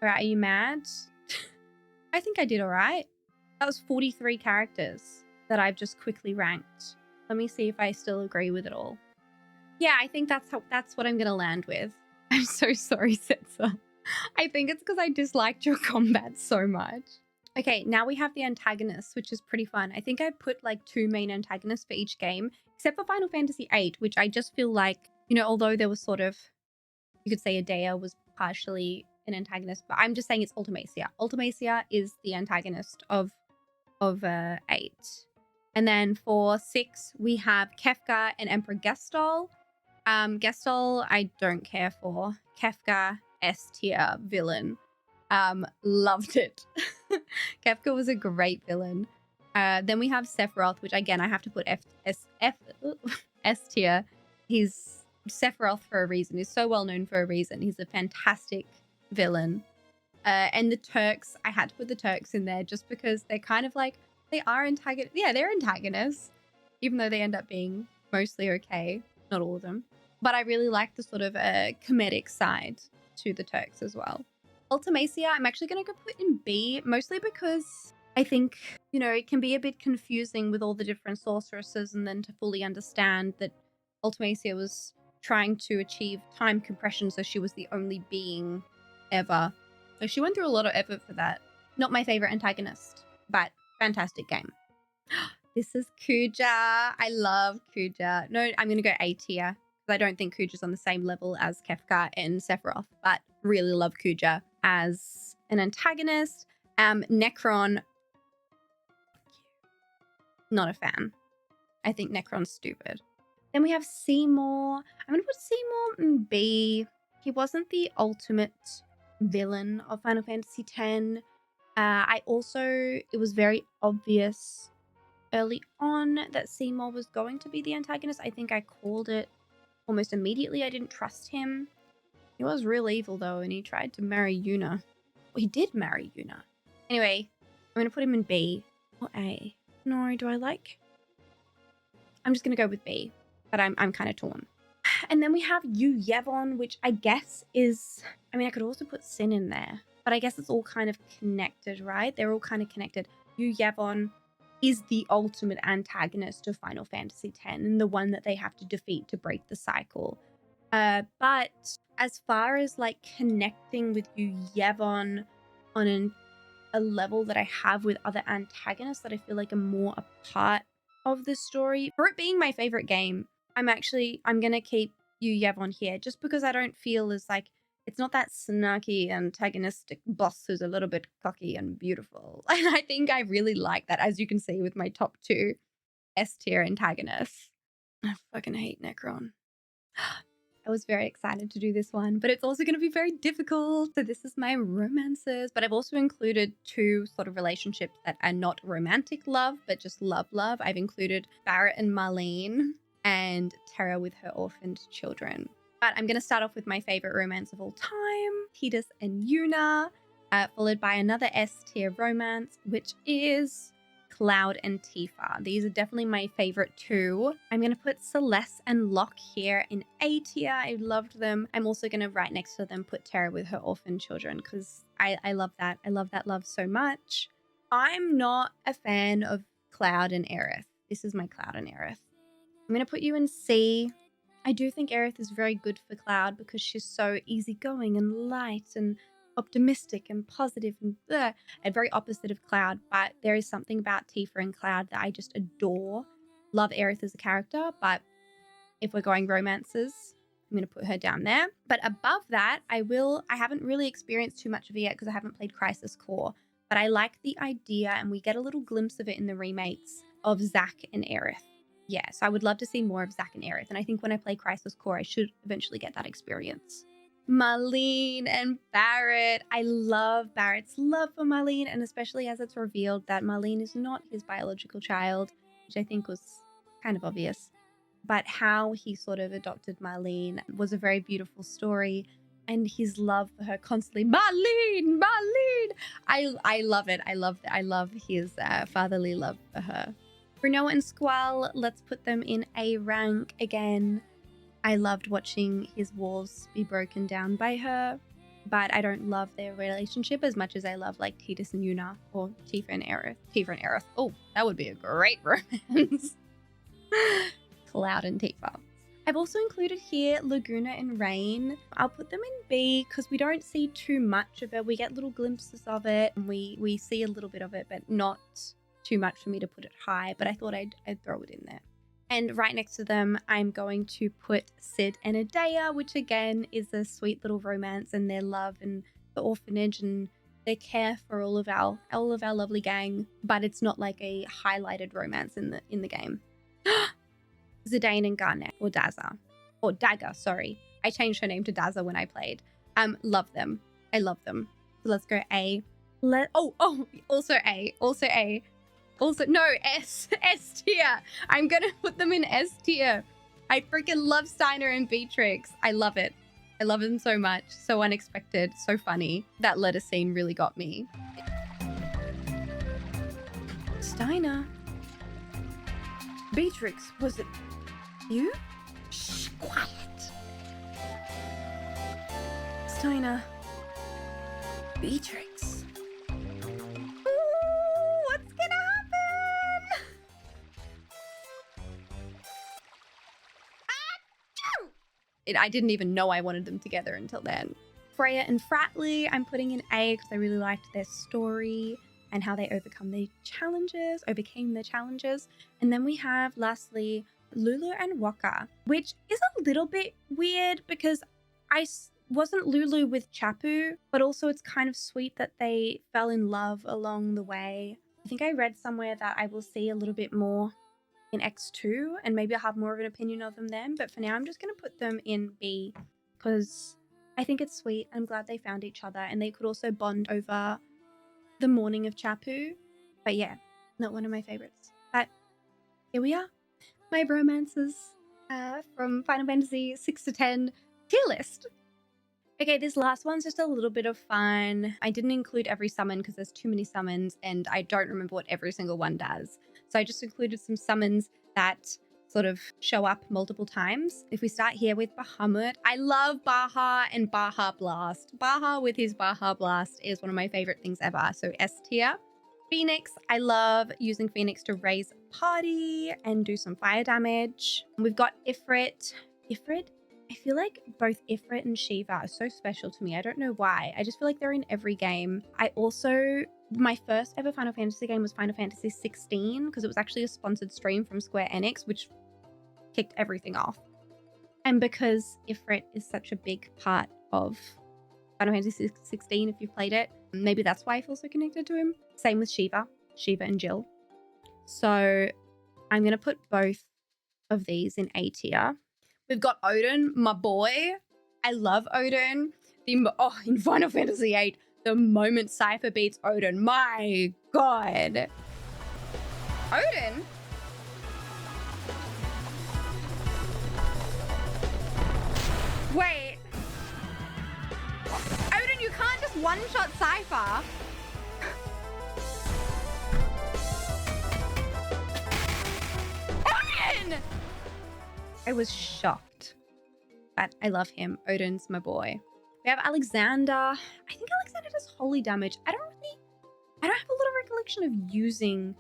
All right, are you mad? I think I did all right. That was 43 characters that I've just quickly ranked. Let me see if I still agree with it all. Yeah, I think that's what I'm going to land with. I'm so sorry, Setzer. I think it's because I disliked your combat so much. Okay, now we have the antagonists, which is pretty fun. I think I put like 2 main antagonists for each game, except for Final Fantasy VIII, which I just feel like, you know, although there was sort of, you could say Adea was partially an antagonist, but I'm just saying it's Ultimacia. Ultimacia is the antagonist of 8. And then for 6, we have Kefka and Emperor Gestalt. Gestalt, I don't care for. Kefka, S tier villain. Loved it. Kefka was a great villain. Then we have Sephiroth, which again I have to put S tier. He's Sephiroth for a reason. He's so well known for a reason. He's a fantastic villain. And the Turks, I had to put the Turks in there just because they're kind of like, they are antagonists. Yeah, they're antagonists, even though they end up being mostly okay. Not all of them. But I really like the sort of comedic side to the Turks as well. Ultimacia, I'm actually going to go put in B, mostly because I think, you know, it can be a bit confusing with all the different sorceresses, and then to fully understand that Ultimacia was trying to achieve time compression, so she was the only being ever. So she went through a lot of effort for that. Not my favorite antagonist, but fantastic game. This is Kuja. I love Kuja. No, I'm going to go A tier because I don't think Kuja's on the same level as Kefka and Sephiroth, but really love Kuja as an antagonist. Necron, not a fan. I think Necron's stupid. Then we have Seymour. I'm going to put Seymour in B. He wasn't the ultimate villain of Final Fantasy X. It was very obvious early on that Seymour was going to be the antagonist. I think I called it almost immediately. I didn't trust him. He was real evil though, and he tried to marry Yuna. Well, he did marry Yuna. Anyway, I'm going to put him in B or A. No, do I like? I'm just going to go with B, but I'm kind of torn. And then we have Yu Yevon, which I guess is, I mean, I could also put Sin in there, but I guess it's all kind of connected, right? They're all kind of connected. Yu Yevon is the ultimate antagonist of Final Fantasy X and the one that they have to defeat to break the cycle. But as far as like connecting with Yu Yevon on a level that I have with other antagonists that I feel like are more a part of the story, for it being my favorite game, I'm going to keep Yu Yevon here just because I don't feel as like, it's not that snarky antagonistic boss who's a little bit cocky and beautiful. And I think I really like that, as you can see with my top 2 S tier antagonists. I fucking hate Necron. I was very excited to do this one, but it's also going to be very difficult. So this is my romances, but I've also included 2 sort of relationships that are not romantic love, but just love. I've included Barrett and Marlene and Terra with her orphaned children. But I'm going to start off with my favorite romance of all time. Tidus and Yuna, followed by another S tier romance, which is Cloud and Tifa. These are definitely my favorite two. I'm going to put Celeste and Locke here in A tier. I loved them. I'm also going to right next to them put Terra with her orphan children because I love that. I love that love so much. I'm not a fan of Cloud and Aerith. This is my Cloud and Aerith. I'm going to put you in C. I do think Aerith is very good for Cloud because she's so easygoing and light and optimistic and positive and very opposite of Cloud. But there is something about Tifa and Cloud that I just adore. Love Aerith as a character, but if we're going romances, I'm going to put her down there. But above that, I haven't really experienced too much of it yet because I haven't played Crisis Core. But I like the idea, and we get a little glimpse of it in the remakes, of Zack and Aerith. Yeah, so I would love to see more of Zack and Aerith. And I think when I play Crisis Core, I should eventually get that experience. Marlene and Barrett. I love Barrett's love for Marlene, and especially as it's revealed that Marlene is not his biological child, which I think was kind of obvious. But how he sort of adopted Marlene was a very beautiful story. And his love for her constantly, Marlene. I love it. I love his fatherly love for her. Bruno and Squall, let's put them in A rank again. I loved watching his walls be broken down by her, but I don't love their relationship as much as I love like Tidus and Yuna or Tifa and Aerith. Oh, that would be a great romance. Cloud and Tifa. I've also included here Laguna and Rain. I'll put them in B because we don't see too much of it. We get little glimpses of it and we see a little bit of it, but not too much for me to put it high. But I thought I'd throw it in there. And right next to them, I'm going to put Sid and Adea, which again is a sweet little romance and their love and the orphanage and their care for all of our lovely gang. But it's not like a highlighted romance in the game. Zidane and Garnet, or Dazza, or Dagger, sorry. I changed her name to Dazza when I played. Love them. I love them. So let's go A. Also A. Also, no, S tier. I'm gonna put them in S tier. I freaking love Steiner and Beatrix. I love it. I love them so much. So unexpected, so funny. That letter scene really got me. Steiner. Beatrix, was it you? Shh, quiet. Steiner. Beatrix. Ooh, what's gonna happen? I didn't even know I wanted them together until then. Freya and Fratley, I'm putting in A because I really liked their story and how they overcame their challenges. And then we have, lastly, Lulu and Waka, which is a little bit weird because I wasn't Lulu with Chapu, but also it's kind of sweet that they fell in love along the way. I think I read somewhere that I will see a little bit more in X2 and maybe I'll have more of an opinion of them then. But for now, I'm just going to put them in B because I think it's sweet. I'm glad they found each other and they could also bond over the morning of Chapu. But yeah, not one of my favorites. But here we are. My romances from Final Fantasy 6 to 10 tier list. Okay, this last one's just a little bit of fun. I didn't include every summon because there's too many summons and I don't remember what every single one does. So I just included some summons that sort of show up multiple times. If we start here with Bahamut, I love Baha and Baha Blast. Baha with his Baha Blast is one of my favorite things ever. So S tier. Phoenix, I love using Phoenix to raise party and do some fire damage. We've got Ifrit. I feel like both Ifrit and Shiva are so special to me. I don't know why. I just feel like they're in every game. My first ever Final Fantasy game was Final Fantasy 16 because it was actually a sponsored stream from Square Enix, which kicked everything off. And because Ifrit is such a big part of Final Fantasy 16, if you've played it, maybe that's why I feel so connected to him. Same with Shiva and Jill. So I'm going to put both of these in A tier. We've got Odin, my boy. I love Odin. In Final Fantasy VIII, the moment Cypher beats Odin, my God. Odin? Wait. you can't just one-shot Cypher. Odin! I was shocked. But I love him. Odin's my boy. We have Alexander. I think Alexander does holy damage. I don't have a lot of recollection of using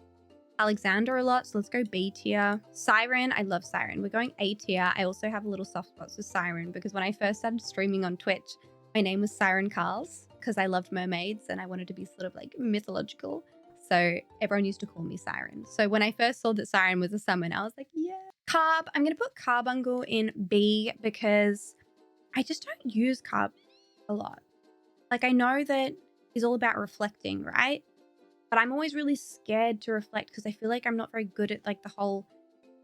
Alexander a lot, so let's go B tier. Siren, I love Siren. We're going A tier. I also have a little soft spot for Siren because when I first started streaming on Twitch, my name was Siren Kahls because I loved mermaids and I wanted to be sort of like mythological. So everyone used to call me Siren. So when I first saw that Siren was a summon, I was like, yeah. Carb, I'm going to put Carbuncle in B because I just don't use Carb a lot. Like I know that he's all about reflecting, right? But I'm always really scared to reflect because I feel like I'm not very good at like the whole,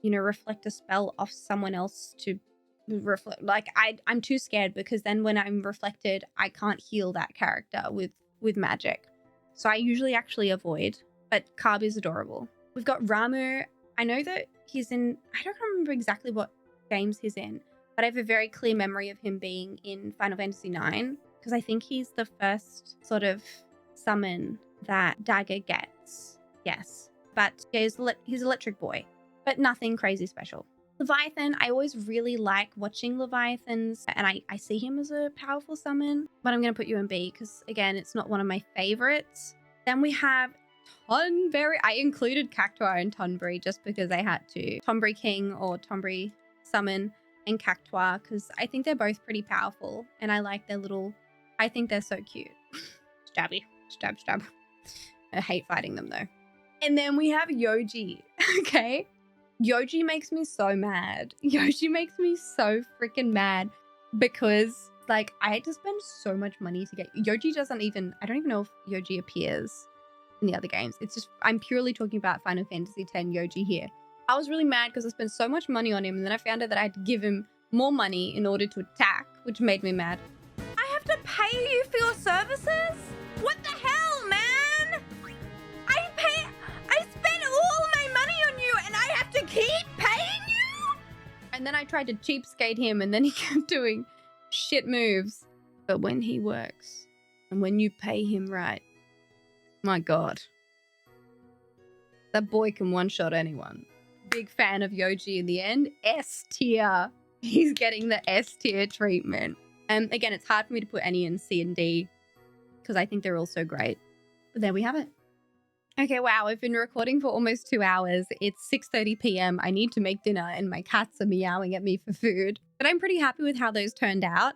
you know, reflect a spell off someone else to reflect. Like I'm too scared because then when I'm reflected, I can't heal that character with magic. So I usually actually avoid, but Carb is adorable. We've got Ramu. I know that he's in, I don't remember exactly what games he's in, but I have a very clear memory of him being in Final Fantasy IX because I think he's the first sort of summon that Dagger gets. Yes. But yeah, he's Electric Boy, but nothing crazy special. Leviathan, I always really like watching Leviathans and I see him as a powerful summon, but I'm going to put you in B because again, it's not one of my favorites. Then we have Tonberry. I included Cactuar and Tonberry just because I had to. Tonberry King or Tonberry summon and Cactuar because I think they're both pretty powerful and I like their little, I think they're so cute. Stabby, stab, stab. I hate fighting them though. And then we have Yoji, okay? Yoji makes me so mad. Yoji makes me so freaking mad because like I had to spend so much money to get Yoji doesn't even, I don't even know if Yoji appears in the other games. It's just, I'm purely talking about Final Fantasy X Yoji here. I was really mad because I spent so much money on him and then I found out that I had to give him more money in order to attack, which made me mad. I have to pay you for your services? What the hell, man? I spent all my money on you and I have to keep paying you? And then I tried to cheapskate him and then he kept doing shit moves. But when he works and when you pay him right, my God, that boy can one-shot anyone. Big fan of Yoji in the end. S tier. He's getting the S tier treatment. Again, it's hard for me to put any in C and D because I think they're all so great. But there we have it. Okay, wow, I've been recording for almost 2 hours. It's 6:30 p.m. I need to make dinner and my cats are meowing at me for food. But I'm pretty happy with how those turned out.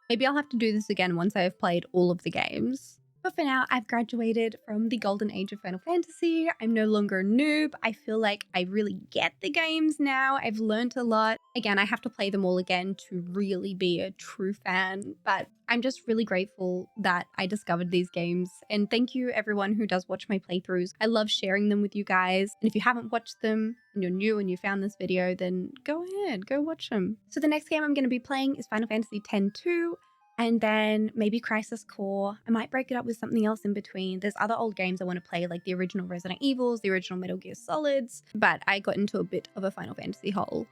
Maybe I'll have to do this again once I have played all of the games. But for now, I've graduated from the golden age of Final Fantasy. I'm no longer a noob. I feel like I really get the games now. I've learned a lot. Again, I have to play them all again to really be a true fan. But I'm just really grateful that I discovered these games. And thank you everyone who does watch my playthroughs. I love sharing them with you guys. And if you haven't watched them and you're new and you found this video, then go ahead, go watch them. So the next game I'm going to be playing is Final Fantasy X-2. And then maybe Crisis Core. I might break it up with something else in between. There's other old games I want to play, like the original Resident Evils, the original Metal Gear Solids. But I got into a bit of a Final Fantasy hole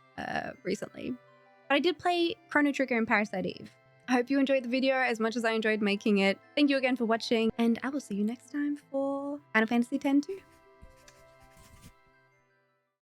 recently. But I did play Chrono Trigger and Parasite Eve. I hope you enjoyed the video as much as I enjoyed making it. Thank you again for watching, and I will see you next time for Final Fantasy X-2.